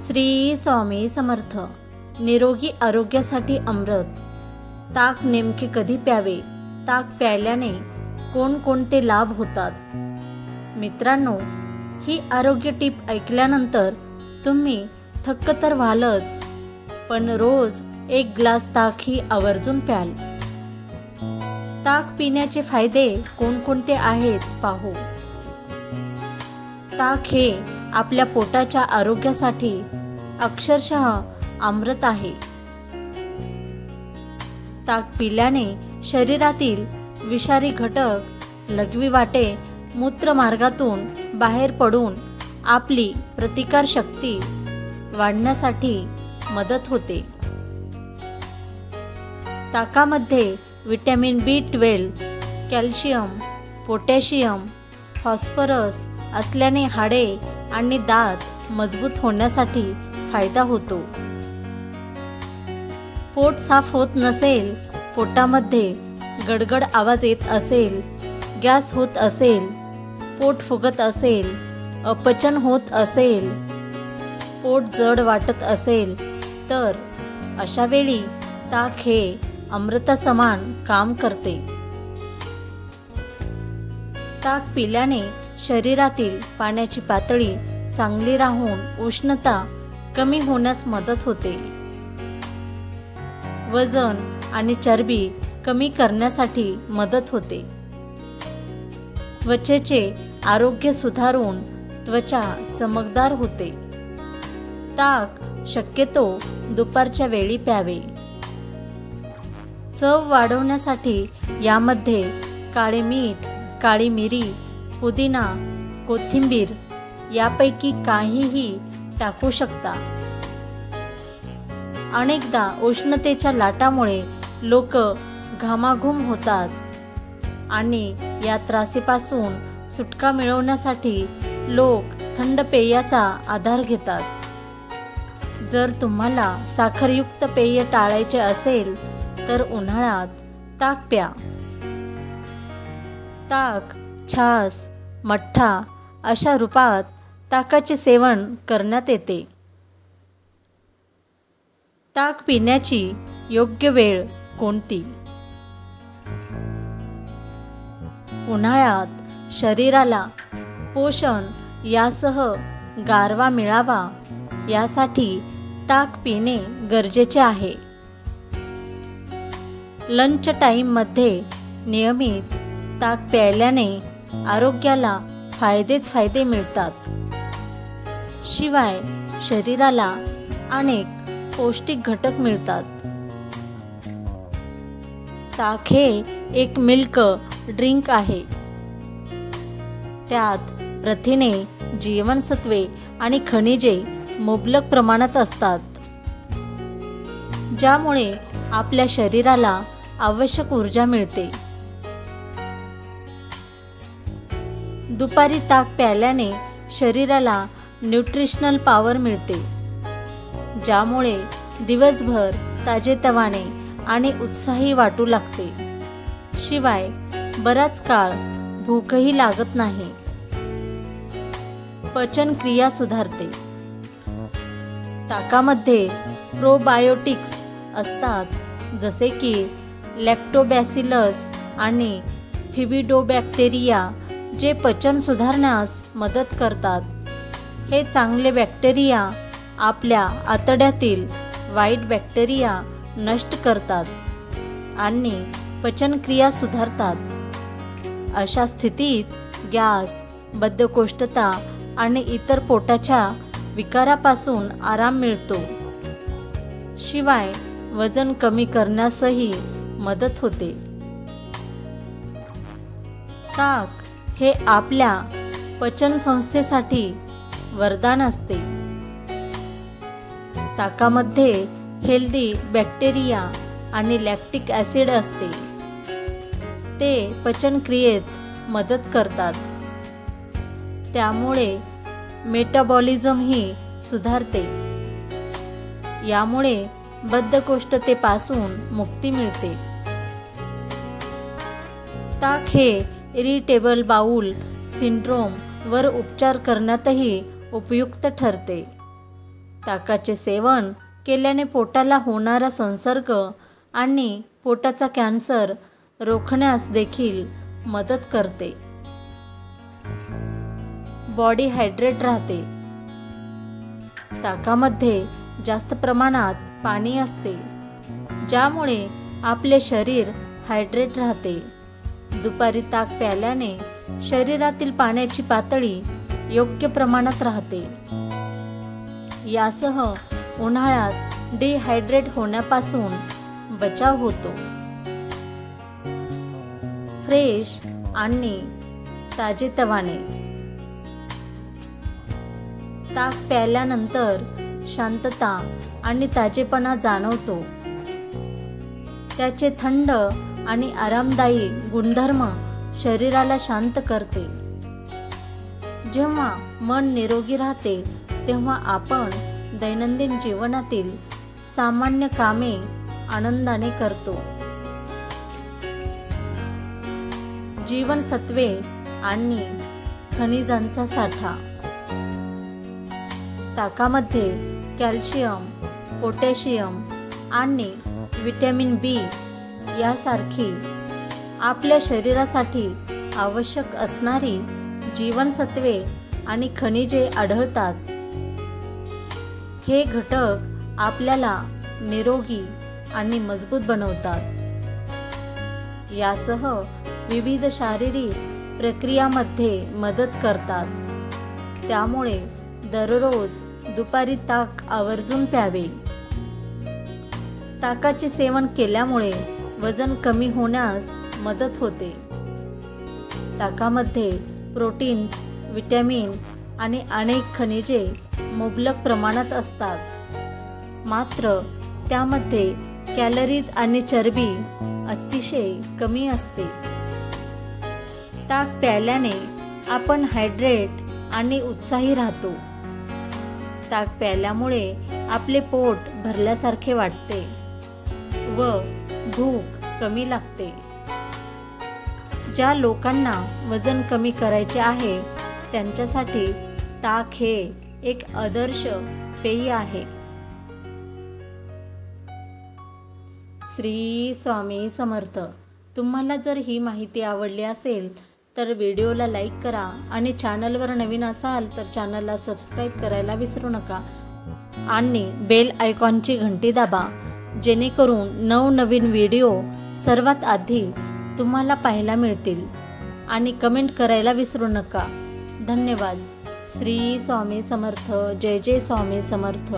श्री स्वामी समर्थ. निरोगी आरोग्यासाठी अमृत. ताक नेमके कधी प्यावे? ताक प्यायल्याने कोणकोणते लाभ होतात? मित्रांनो, ही आरोग्य टीप ऐकल्यानंतर तुम्ही थक्क तर व्हालच, पण रोज एक ग्लास ताक ही आवर्जून प्याल. ताक पिण्याचे फायदे कोणकोणते आहेत पाहू. ताक हे आपल्या पोटाच्या आरोग्यासाठी अक्षरशः अमृत आहे. ताक पिल्याने शरीरातील विषारी घटक लघवी वाटे मूत्रमार्गातून बाहेर पडून आपली प्रतिकारशक्ती वाढण्यासाठी मदत होते. ताकामध्ये vitamin B12, calcium, potassium, phosphorus असल्याने हाडे आणि दात मजबूत होण्यासाठी फायदा होतो. पोट साफ होत नसेल, पोटामध्ये गडगड आवाज येत असेल, गॅस होत असेल, पोट फुगत असेल, अपचन होत असेल, पोट जड वाटत असेल, तर अशा वेळी ताक हे अमृतासमान काम करते. ताक पिल्याने शरीरातील पाण्याची पातळी चांगली राहून उष्णता कमी होण्यास मदत होते. वजन आणि चरबी कमी करण्यासाठी मदत होते. त्वचेचे आरोग्य सुधारून त्वचा चमकदार होते. ताक शक्यतो दुपारच्या वेळी प्यावे. चव वाढवण्यासाठी यामध्ये काळे मीठ, काळी मिरी, पुदिना, कोथिंबीर यापैकी काहीही टाकू शकता. अनेकदा उष्णतेच्या लाटामुळे लोक घामाघूम होतात आणि या त्रासीपासून सुटका मिळवण्यासाठी लोक थंड पेयाचा आधार घेतात. जर तुम्हाला साखरयुक्त पेय टाळायचे असेल तर उन्हाळ्यात ताक प्या. ताक, छास, मठ्ठा अशा रूपात ताकाचे सेवन करण्यात येते. ताक पिण्याची योग्य वेळ कोणती? उन्हाळ्यात शरीराला पोषण यासह गारवा मिळावा यासाठी ताक पिणे गरजेचे आहे. लंच टाईममध्ये नियमित ताक प्यायल्याने आरोग्याला फायदेच फायदे मिळतात. शिवाय शरीराला अनेक पौष्टिक घटक मिळतात. ताक हे एक मिल्क ड्रिंक आहे. त्यात प्रथिने, जीवनसत्वे आणि खनिजे मुबलक प्रमाणात असतात, ज्यामुळे आपल्या शरीराला आवश्यक ऊर्जा मिळते. दुपारी ताक प्यायल्याने शरीराला न्यूट्रिशनल पॉवर मिळते, ज्यामुळे दिवसभर ताजेतवाने आणि उत्साही वाटू लागते. शिवाय बराच काळ भूकही लागत नाही. पचनक्रिया सुधारते. ताकामध्ये प्रोबायोटिक्स असतात, जसे की लॅक्टोबॅसिलस आणि फिबिडोबॅक्टेरिया, जे पचन सुधारण्यास मदत करतात. हे चांगले बॅक्टेरिया आपल्या आतड्यातील वाईट बॅक्टेरिया नष्ट करतात आणि पचनक्रिया सुधारतात. अशा स्थितीत गॅस, बद्धकोष्ठता आणि इतर पोटाच्या विकारापासून आराम मिळतो. शिवाय वजन कमी करण्यासही मदत होते. ताक हे आपल्या पचनसंस्थेसाठी वरदान असते. ताकामध्ये हेल्दी बॅक्टेरिया आणि लॅक्टिक ॲसिड असते. ते पचनक्रियेत मदत करतात. त्यामुळे मेटाबॉलिझमही सुधारते. यामुळे बद्धकोष्ठतेपासून मुक्ती मिळते. ताक हे इरिटेबल बाउल सिंड्रोम वर उपचार करण्यातही उपयुक्त ठरते. ताकाचे सेवन केल्याने पोटाला होणारा संसर्ग आणि पोटाचा कॅन्सर रोखण्यास देखील मदत करते. बॉडी हायड्रेट राहते. ताकामध्ये जास्त प्रमाणात पाणी असते, ज्यामुळे आपले शरीर हायड्रेट राहते. दुपारी ताक प्यायल्याने शरीरातील पाण्याची पातळी योग्य प्रमाणात राहते. यासह उन्हाळ्यात डिहायड्रेट होण्यापासून बचाव होतो. फ्रेश आणि ताजेतवाने. ताक प्यायल्यानंतर शांतता आणि ताजेपणा जाणवतो. त्याचे थंड आणि आरामदायी गुणधर्म शरीराला शांत करते. जेव्हा मन निरोगी राहते तेव्हा आपण दैनंदिन जीवनातील सामान्य कामे आनंदाने करतो. जीवनसत्वे आणि खनिजांचा साठा. ताकामध्ये कॅल्शियम, पोटॅशियम आणि व्हिटॅमिन बी यासारखी आपल्या शरीरासाठी आवश्यक असणारी जीवनसत्वे आणि खनिजे आढळतात. हे घटक आपल्याला निरोगी आणि मजबूत बनवतात. यासह विविध शारीरिक प्रक्रियामध्ये मदत करतात. त्यामुळे दररोज दुपारी ताक आवर्जून प्यावे. ताकाचे सेवन केल्यामुळे वजन कमी होण्यास मदत होते. ताकामध्ये प्रोटीन्स, विटॅमिन आणि अनेक खनिजे मुबलक प्रमाणात असतात. मात्र त्यामध्ये कॅलरीज आणि चरबी अतिशय कमी असते. ताक प्यायल्याने आपण हायड्रेट आणि उत्साही राहतो. ताक प्यायल्यामुळे आपले पोट भरल्यासारखे वाटते व भूक कमी लागते. ज्या लोकांना वजन कमी करायचे आहे त्यांच्यासाठी ताक हे एक आदर्श पेय आहे. श्री स्वामी समर्थ. तुम्हाला जर ही माहिती आवडली असेल तर व्हिडिओला लाईक करा आणि चॅनलवर नवीन असाल तर चॅनलला सबस्क्राईब करायला विसरू नका आणि बेल आयकॉनची घंटी दाबा, जेणेकरून नवनवीन व्हिडिओ सर्वात आधी तुम्हाला पाहायला मिळतील. आणि कमेंट करायला विसरू नका. धन्यवाद. श्री स्वामी समर्थ. जय जय स्वामी समर्थ.